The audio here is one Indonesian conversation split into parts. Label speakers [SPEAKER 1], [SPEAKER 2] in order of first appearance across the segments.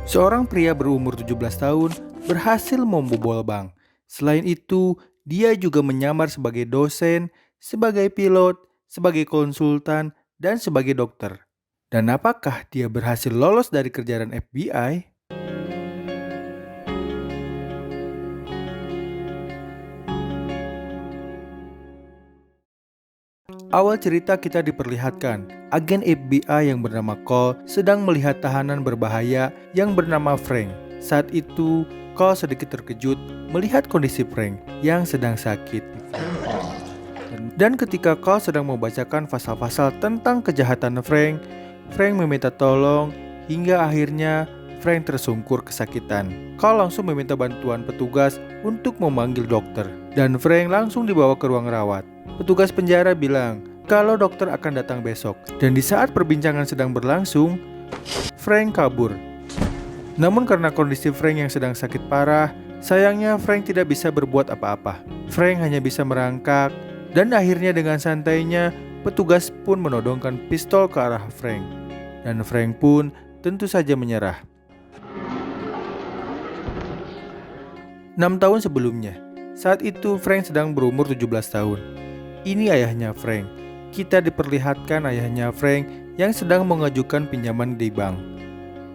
[SPEAKER 1] Seorang pria berumur 17 tahun berhasil membobol bank. Selain itu, dia juga menyamar sebagai dosen, sebagai pilot, sebagai konsultan, dan sebagai dokter. Dan apakah dia berhasil lolos dari kejaran FBI? Awal cerita kita diperlihatkan, agen FBI yang bernama Cole sedang melihat tahanan berbahaya yang bernama Frank. Saat itu, Cole sedikit terkejut melihat kondisi Frank yang sedang sakit. Dan ketika Cole sedang membacakan pasal-pasal tentang kejahatan Frank, Frank meminta tolong hingga akhirnya Frank tersungkur kesakitan. Cole langsung meminta bantuan petugas untuk memanggil dokter, dan Frank langsung dibawa ke ruang rawat. Petugas penjara bilang kalau dokter akan datang besok, dan di saat perbincangan sedang berlangsung, Frank kabur. Namun karena kondisi Frank yang sedang sakit parah, sayangnya Frank tidak bisa berbuat apa-apa. Frank hanya bisa merangkak, dan akhirnya dengan santainya petugas pun menodongkan pistol ke arah Frank. Dan Frank pun tentu saja menyerah. 6 tahun sebelumnya, saat itu Frank sedang berumur 17 tahun. Ini ayahnya Frank. Kita diperlihatkan ayahnya Frank yang sedang mengajukan pinjaman di bank.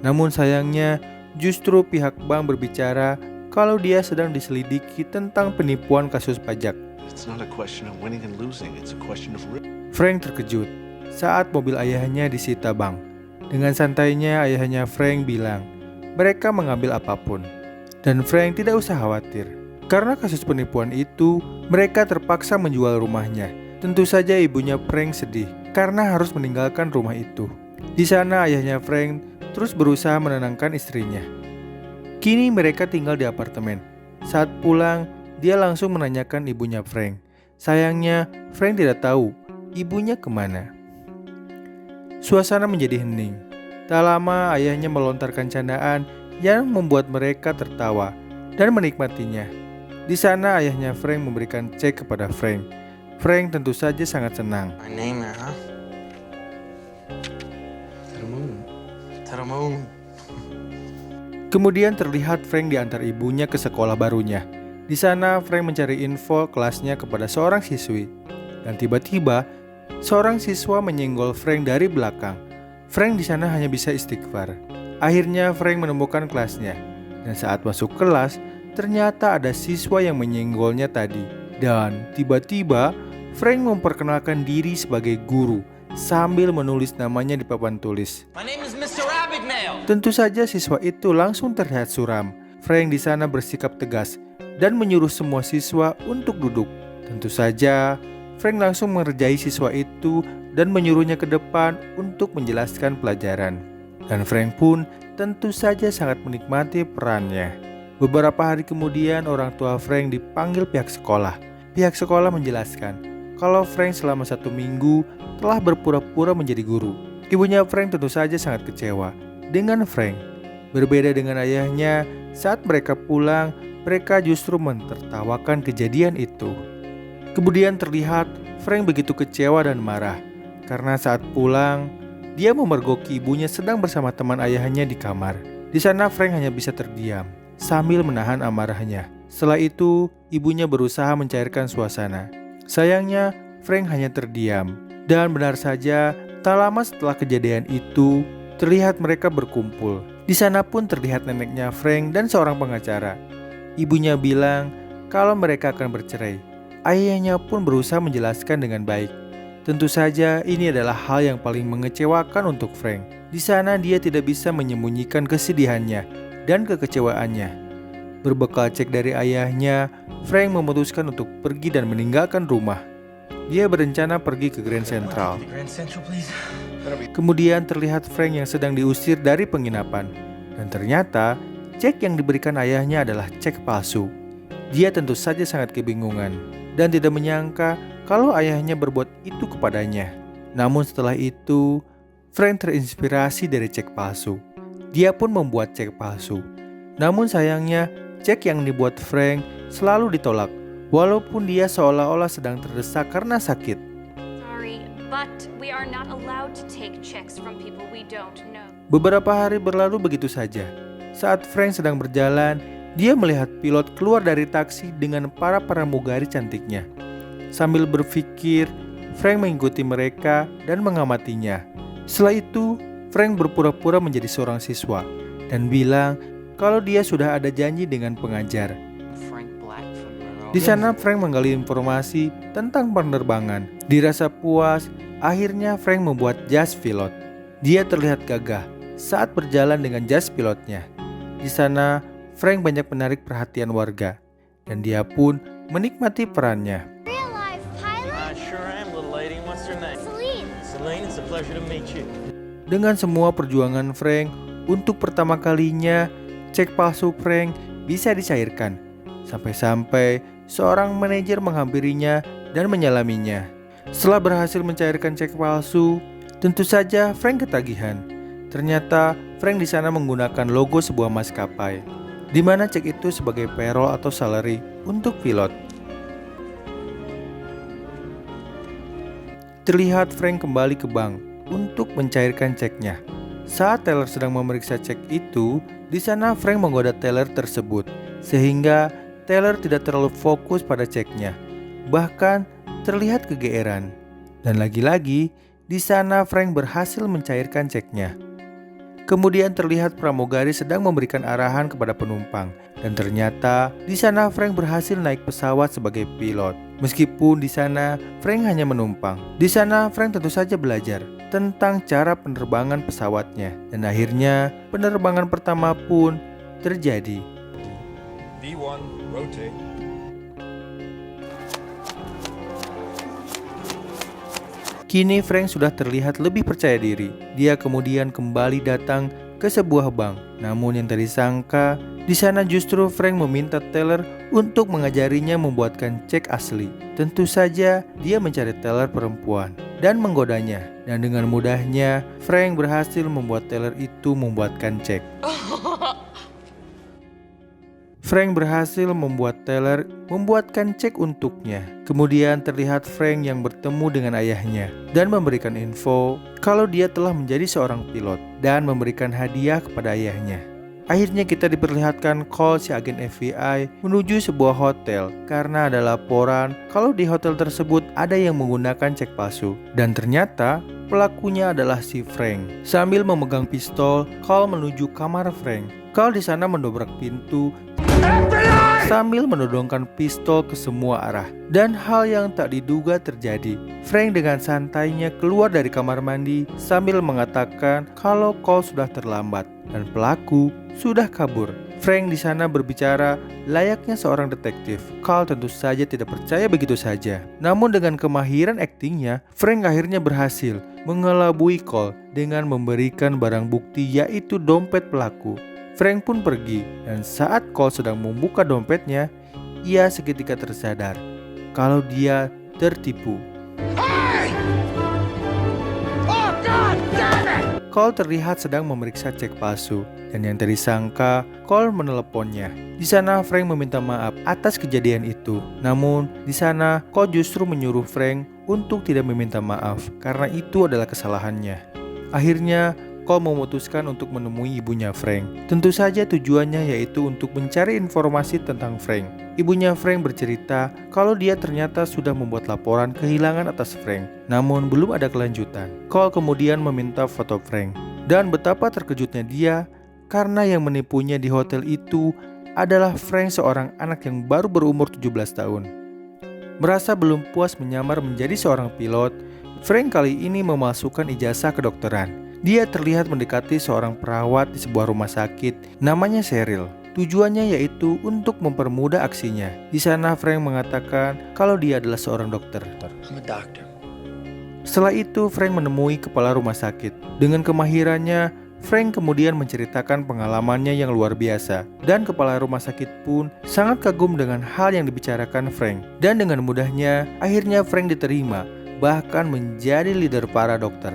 [SPEAKER 1] Namun sayangnya, justru pihak bank berbicara kalau dia sedang diselidiki tentang penipuan kasus pajak. Frank terkejut saat mobil ayahnya disita bank. Dengan santainya ayahnya Frank bilang, mereka mengambil apapun. Dan Frank tidak usah khawatir. Karena kasus penipuan itu, mereka terpaksa menjual rumahnya. Tentu saja ibunya Frank sedih karena harus meninggalkan rumah itu. Di sana ayahnya Frank terus berusaha menenangkan istrinya. Kini mereka tinggal di apartemen. Saat pulang, dia langsung menanyakan ibunya Frank. Sayangnya, Frank tidak tahu ibunya kemana. Suasana menjadi hening. Tak lama ayahnya melontarkan candaan yang membuat mereka tertawa dan menikmatinya. Di sana ayahnya Frank memberikan cek kepada Frank. Frank tentu saja sangat senang.
[SPEAKER 2] My name, huh? To the moon.
[SPEAKER 1] Kemudian terlihat Frank diantar ibunya ke sekolah barunya. Di sana Frank mencari info kelasnya kepada seorang siswi. Dan tiba-tiba seorang siswa menyenggol Frank dari belakang. Frank di sana hanya bisa istighfar. Akhirnya Frank menemukan kelasnya. Dan saat masuk kelas, ternyata ada siswa yang menyenggolnya tadi. Dan tiba-tiba Frank memperkenalkan diri sebagai guru sambil menulis namanya di papan tulis.
[SPEAKER 2] My name is Mr. Abagnale.
[SPEAKER 1] Tentu saja siswa itu langsung terlihat suram. Frank di sana bersikap tegas dan menyuruh semua siswa untuk duduk. Tentu saja Frank langsung mengerjai siswa itu dan menyuruhnya ke depan untuk menjelaskan pelajaran. Dan Frank pun tentu saja sangat menikmati perannya. Beberapa hari kemudian orang tua Frank dipanggil pihak sekolah. Pihak sekolah menjelaskan kalau Frank selama 1 minggu telah berpura-pura menjadi guru. Ibunya Frank tentu saja sangat kecewa dengan Frank. Berbeda dengan ayahnya, saat mereka pulang, mereka justru mentertawakan kejadian itu. Kemudian terlihat Frank begitu kecewa dan marah karena saat pulang, dia memergoki ibunya sedang bersama teman ayahnya di kamar. Di sana Frank hanya bisa terdiam sambil menahan amarahnya. Setelah itu, ibunya berusaha mencairkan suasana. Sayangnya, Frank hanya terdiam. Dan benar saja, tak lama setelah kejadian itu, terlihat mereka berkumpul. Di sana pun terlihat neneknya Frank dan seorang pengacara. Ibunya bilang kalau mereka akan bercerai. Ayahnya pun berusaha menjelaskan dengan baik. Tentu saja ini adalah hal yang paling mengecewakan untuk Frank. Di sana dia tidak bisa menyembunyikan kesedihannya dan kekecewaannya. Berbekal cek dari ayahnya, Frank memutuskan untuk pergi dan meninggalkan rumah. Dia berencana pergi ke Grand Central. Kemudian terlihat Frank yang sedang diusir dari penginapan. Dan ternyata cek yang diberikan ayahnya adalah cek palsu. Dia tentu saja sangat kebingungan dan tidak menyangka kalau ayahnya berbuat itu kepadanya. Namun setelah itu, Frank terinspirasi dari cek palsu. Dia pun membuat cek palsu. Namun sayangnya, cek yang dibuat Frank selalu ditolak, walaupun dia seolah-olah sedang terdesak karena sakit.
[SPEAKER 3] Sorry, but we are not allowed to take checks from people we don't know.
[SPEAKER 1] Beberapa hari berlalu begitu saja. Saat Frank sedang berjalan, dia melihat pilot keluar dari taksi dengan para pramugari cantiknya. Sambil berpikir, Frank mengikuti mereka dan mengamatinya. Setelah itu, Frank berpura-pura menjadi seorang siswa dan bilang kalau dia sudah ada janji dengan pengajar.
[SPEAKER 2] Frank Black from Monroe.
[SPEAKER 1] Di sana Frank menggali informasi tentang penerbangan. Dirasa puas, akhirnya Frank membuat jas pilot. Dia terlihat gagah saat berjalan dengan jas pilotnya. Di sana Frank banyak menarik perhatian warga dan dia pun menikmati perannya.
[SPEAKER 4] Real life pilot?
[SPEAKER 2] Sure am, little lady. What's your name?
[SPEAKER 4] Celine.
[SPEAKER 2] Celine, it's a pleasure to meet you.
[SPEAKER 1] Dengan semua perjuangan Frank, untuk pertama kalinya cek palsu Frank bisa dicairkan. Sampai-sampai seorang manajer menghampirinya dan menyalaminya. Setelah berhasil mencairkan cek palsu, tentu saja Frank ketagihan. Ternyata Frank di sana menggunakan logo sebuah maskapai, di mana cek itu sebagai payroll atau salary untuk pilot. Terlihat Frank kembali ke bank untuk mencairkan ceknya. Saat teller sedang memeriksa cek itu, di sana Frank menggoda teller tersebut, sehingga teller tidak terlalu fokus pada ceknya. Bahkan terlihat kegeeran. Dan lagi-lagi, di sana Frank berhasil mencairkan ceknya. Kemudian terlihat pramugari sedang memberikan arahan kepada penumpang, dan ternyata di sana Frank berhasil naik pesawat sebagai pilot. Meskipun di sana Frank hanya menumpang, di sana Frank tentu saja belajar tentang cara penerbangan pesawatnya, dan akhirnya penerbangan pertama pun terjadi.
[SPEAKER 5] V1, rotate.
[SPEAKER 1] Kini Frank sudah terlihat lebih percaya diri. Dia kemudian kembali datang ke sebuah bank. Namun yang tak disangka, di sana justru Frank meminta teller untuk mengajarinya membuatkan cek asli. Tentu saja dia mencari teller perempuan dan menggodanya. Dan dengan mudahnya, Frank berhasil membuat teller itu membuatkan cek. Frank berhasil membuat teller membuatkan cek untuknya. Kemudian terlihat Frank yang bertemu dengan ayahnya dan memberikan info kalau dia telah menjadi seorang pilot dan memberikan hadiah kepada ayahnya. Akhirnya kita diperlihatkan call si agen FBI menuju sebuah hotel karena ada laporan kalau di hotel tersebut ada yang menggunakan cek palsu. Dan ternyata pelakunya adalah si Frank. Sambil memegang pistol, Cole menuju kamar Frank. Cole di sana mendobrak pintu sambil menodongkan pistol ke semua arah. Dan hal yang tak diduga terjadi. Frank dengan santainya keluar dari kamar mandi sambil mengatakan kalau Cole sudah terlambat dan pelaku sudah kabur. Frank di sana berbicara layaknya seorang detektif. Cole tentu saja tidak percaya begitu saja. Namun dengan kemahiran aktingnya, Frank akhirnya berhasil mengelabui Cole dengan memberikan barang bukti yaitu dompet pelaku. Frank pun pergi, dan saat Cole sedang membuka dompetnya, ia seketika tersadar kalau dia tertipu. Cole terlihat sedang memeriksa cek palsu, dan yang tak disangka, Cole meneleponnya. Di sana Frank meminta maaf atas kejadian itu. Namun di sana Cole justru menyuruh Frank untuk tidak meminta maaf karena itu adalah kesalahannya. Akhirnya Cole memutuskan untuk menemui ibunya Frank. Tentu saja tujuannya yaitu untuk mencari informasi tentang Frank. Ibunya Frank bercerita kalau dia ternyata sudah membuat laporan kehilangan atas Frank, namun belum ada kelanjutan. Cole kemudian meminta foto Frank, dan betapa terkejutnya dia karena yang menipunya di hotel itu adalah Frank, seorang anak yang baru berumur 17 tahun. Merasa belum puas menyamar menjadi seorang pilot, Frank kali ini memalsukan ijazah kedokteran. Dia terlihat mendekati seorang perawat di sebuah rumah sakit namanya Cheryl. Tujuannya yaitu untuk mempermudah aksinya. Di sana Frank mengatakan kalau dia adalah seorang dokter.
[SPEAKER 2] I'm a doctor.
[SPEAKER 1] Setelah itu Frank menemui kepala rumah sakit. Dengan kemahirannya, Frank kemudian menceritakan pengalamannya yang luar biasa. Dan kepala rumah sakit pun sangat kagum dengan hal yang dibicarakan Frank. Dan dengan mudahnya, akhirnya Frank diterima, bahkan menjadi leader para dokter.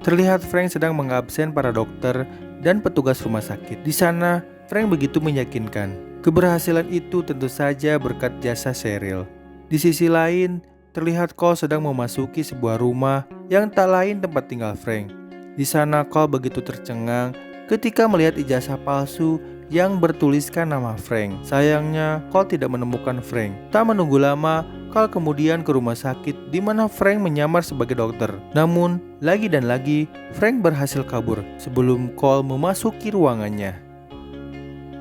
[SPEAKER 1] Terlihat Frank sedang mengabsen para dokter dan petugas rumah sakit. Di sana, Frank begitu meyakinkan. Keberhasilan itu tentu saja berkat jasa Cheryl. Di sisi lain, terlihat Cole sedang memasuki sebuah rumah yang tak lain tempat tinggal Frank. Di sana Cole begitu tercengang ketika melihat ijazah palsu yang bertuliskan nama Frank. Sayangnya, Cole tidak menemukan Frank. Tak menunggu lama, Cole kemudian ke rumah sakit di mana Frank menyamar sebagai dokter. Namun, lagi dan lagi, Frank berhasil kabur sebelum Cole memasuki ruangannya.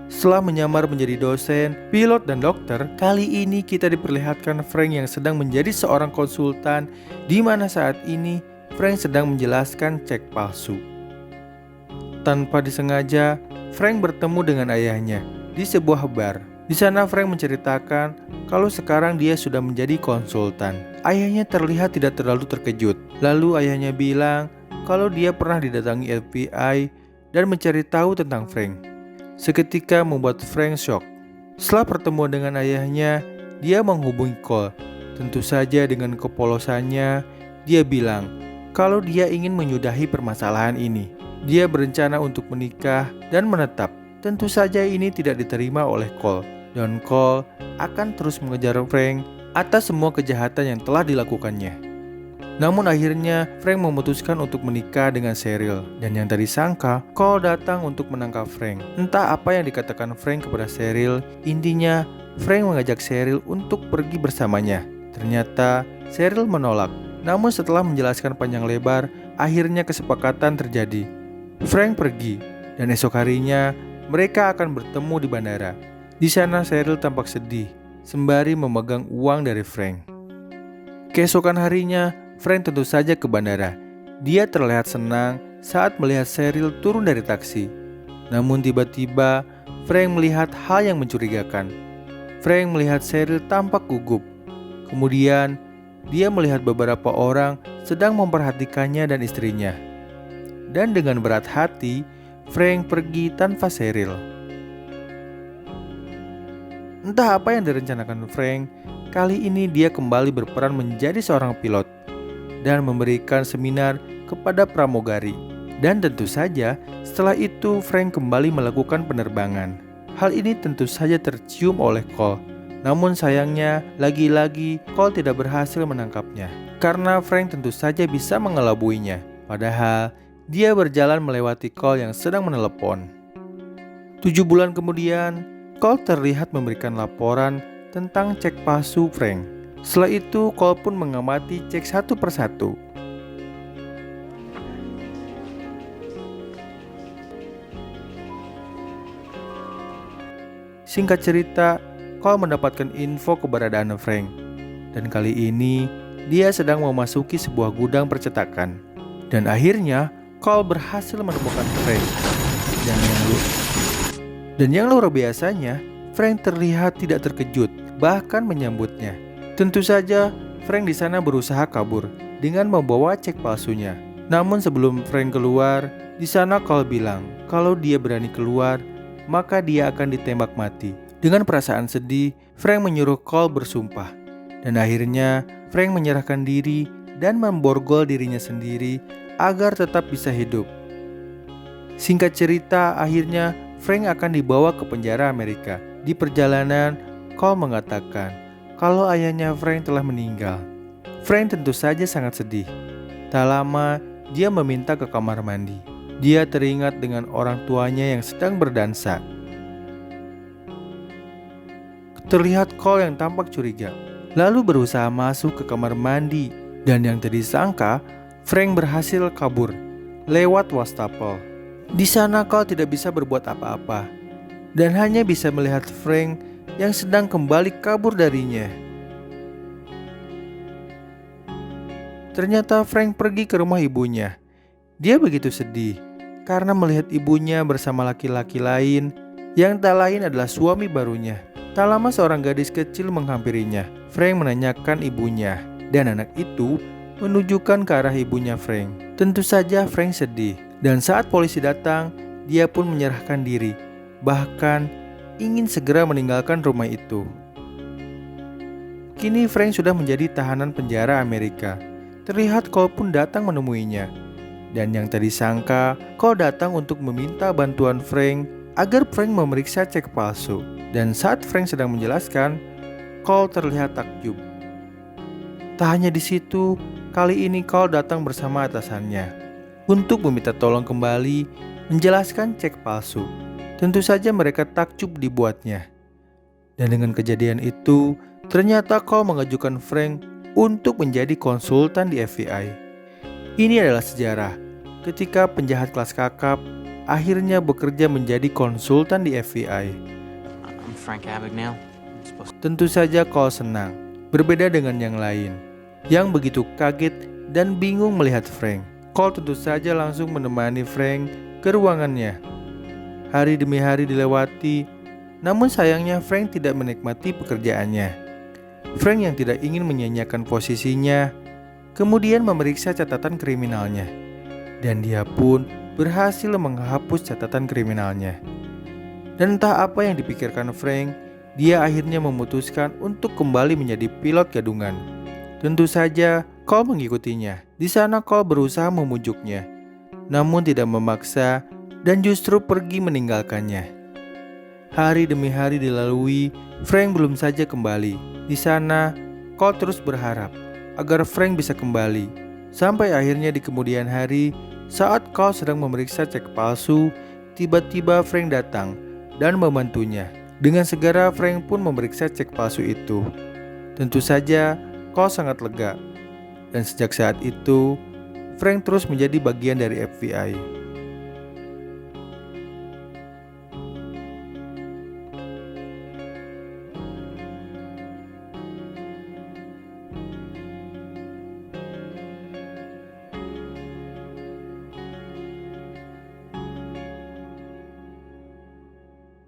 [SPEAKER 1] Setelah menyamar menjadi dosen, pilot, dan dokter, kali ini kita diperlihatkan Frank yang sedang menjadi seorang konsultan, di mana saat ini Frank sedang menjelaskan cek palsu. Tanpa disengaja, Frank bertemu dengan ayahnya di sebuah bar. Di sana Frank menceritakan kalau sekarang dia sudah menjadi konsultan. Ayahnya terlihat tidak terlalu terkejut. Lalu ayahnya bilang kalau dia pernah didatangi FBI dan mencari tahu tentang Frank. Seketika membuat Frank shock. Setelah pertemuan dengan ayahnya, dia menghubungi Cole. Tentu saja dengan kepolosannya, dia bilang kalau dia ingin menyudahi permasalahan ini. Dia berencana untuk menikah dan menetap. Tentu saja ini tidak diterima oleh Cole, dan Cole akan terus mengejar Frank atas semua kejahatan yang telah dilakukannya. Namun akhirnya Frank memutuskan untuk menikah dengan Cheryl, dan yang tadi sangka Cole datang untuk menangkap Frank. Entah apa yang dikatakan Frank kepada Cheryl, intinya Frank mengajak Cheryl untuk pergi bersamanya. Ternyata Cheryl menolak. Namun setelah menjelaskan panjang lebar, akhirnya kesepakatan terjadi. Frank pergi, dan esok harinya mereka akan bertemu di bandara. Di sana Cheryl tampak sedih, sembari memegang uang dari Frank. Keesokan harinya, Frank tentu saja ke bandara. Dia terlihat senang saat melihat Cheryl turun dari taksi. Namun tiba-tiba, Frank melihat hal yang mencurigakan. Frank melihat Cheryl tampak gugup. Kemudian, dia melihat beberapa orang sedang memperhatikannya dan istrinya. Dan dengan berat hati, Frank pergi tanpa Cheryl. Entah apa yang direncanakan Frank, kali ini dia kembali berperan menjadi seorang pilot dan memberikan seminar kepada pramugari. Dan tentu saja, setelah itu Frank kembali melakukan penerbangan. Hal ini tentu saja tercium oleh Cole. Namun sayangnya, lagi-lagi Cole tidak berhasil menangkapnya. Karena Frank tentu saja bisa mengelabuinya. Padahal, dia berjalan melewati Cole yang sedang menelepon. 7 bulan kemudian, Cole terlihat memberikan laporan tentang cek palsu Frank. Setelah itu, Cole pun mengamati cek satu persatu. Singkat cerita, Cole mendapatkan info keberadaan Frank. Dan kali ini, dia sedang memasuki sebuah gudang percetakan. Dan akhirnya, Cole berhasil menemukan Frank. Dan yang luar biasanya, Frank terlihat tidak terkejut, bahkan menyambutnya. Tentu saja, Frank di sana berusaha kabur dengan membawa cek palsunya. Namun sebelum Frank keluar, di sana Cole bilang kalau dia berani keluar, maka dia akan ditembak mati. Dengan perasaan sedih, Frank menyuruh Cole bersumpah. Dan akhirnya, Frank menyerahkan diri dan memborgol dirinya sendiri agar tetap bisa hidup. Singkat cerita, akhirnya Frank akan dibawa ke penjara Amerika. Di perjalanan, Cole mengatakan kalau ayahnya Frank telah meninggal. Frank tentu saja sangat sedih. Tak lama, dia meminta ke kamar mandi. Dia teringat dengan orang tuanya yang sedang berdansa. Terlihat Cole yang tampak curiga, lalu berusaha masuk ke kamar mandi. Dan yang tadi sangka, Frank berhasil kabur lewat wastafel. Di sana Cole tidak bisa berbuat apa-apa dan hanya bisa melihat Frank yang sedang kembali kabur darinya. Ternyata Frank pergi ke rumah ibunya. Dia begitu sedih karena melihat ibunya bersama laki-laki lain yang tak lain adalah suami barunya. Tak lama seorang gadis kecil menghampirinya. Frank menanyakan ibunya dan anak itu menunjukkan ke arah ibunya Frank. Tentu saja Frank sedih. Dan saat polisi datang, dia pun menyerahkan diri. Bahkan ingin segera meninggalkan rumah itu. Kini Frank sudah menjadi tahanan penjara Amerika. Terlihat Cole pun datang menemuinya. Dan yang tadi sangka, Cole datang untuk meminta bantuan Frank agar Frank memeriksa cek palsu. Dan saat Frank sedang menjelaskan, Cole terlihat takjub. Tak hanya di situ, kali ini Cole datang bersama atasannya untuk meminta tolong kembali menjelaskan cek palsu. Tentu saja mereka takjub dibuatnya. Dan dengan kejadian itu, ternyata Cole mengajukan Frank untuk menjadi konsultan di FBI. Ini adalah sejarah ketika penjahat kelas kakap akhirnya bekerja menjadi konsultan di FBI.
[SPEAKER 2] I'm Frank Abagnale.
[SPEAKER 1] Tentu saja Cole senang, berbeda dengan yang lain, yang begitu kaget dan bingung melihat Frank. Cole tentu saja langsung menemani Frank ke ruangannya. Hari demi hari dilewati, namun sayangnya Frank tidak menikmati pekerjaannya. Frank yang tidak ingin menyanyiakan posisinya, kemudian memeriksa catatan kriminalnya. Dan dia pun berhasil menghapus catatan kriminalnya. Dan entah apa yang dipikirkan Frank, dia akhirnya memutuskan untuk kembali menjadi pilot gadungan. Tentu saja Cole mengikutinya. Di sana Cole berusaha memujuknya, namun tidak memaksa dan justru pergi meninggalkannya. Hari demi hari dilalui, Frank belum saja kembali. Di sana Cole terus berharap agar Frank bisa kembali. Sampai akhirnya di kemudian hari, saat Cole sedang memeriksa cek palsu, tiba-tiba Frank datang dan membantunya. Dengan segera Frank pun memeriksa cek palsu itu. Tentu saja Cole sangat lega. Dan sejak saat itu, Frank terus menjadi bagian dari FBI.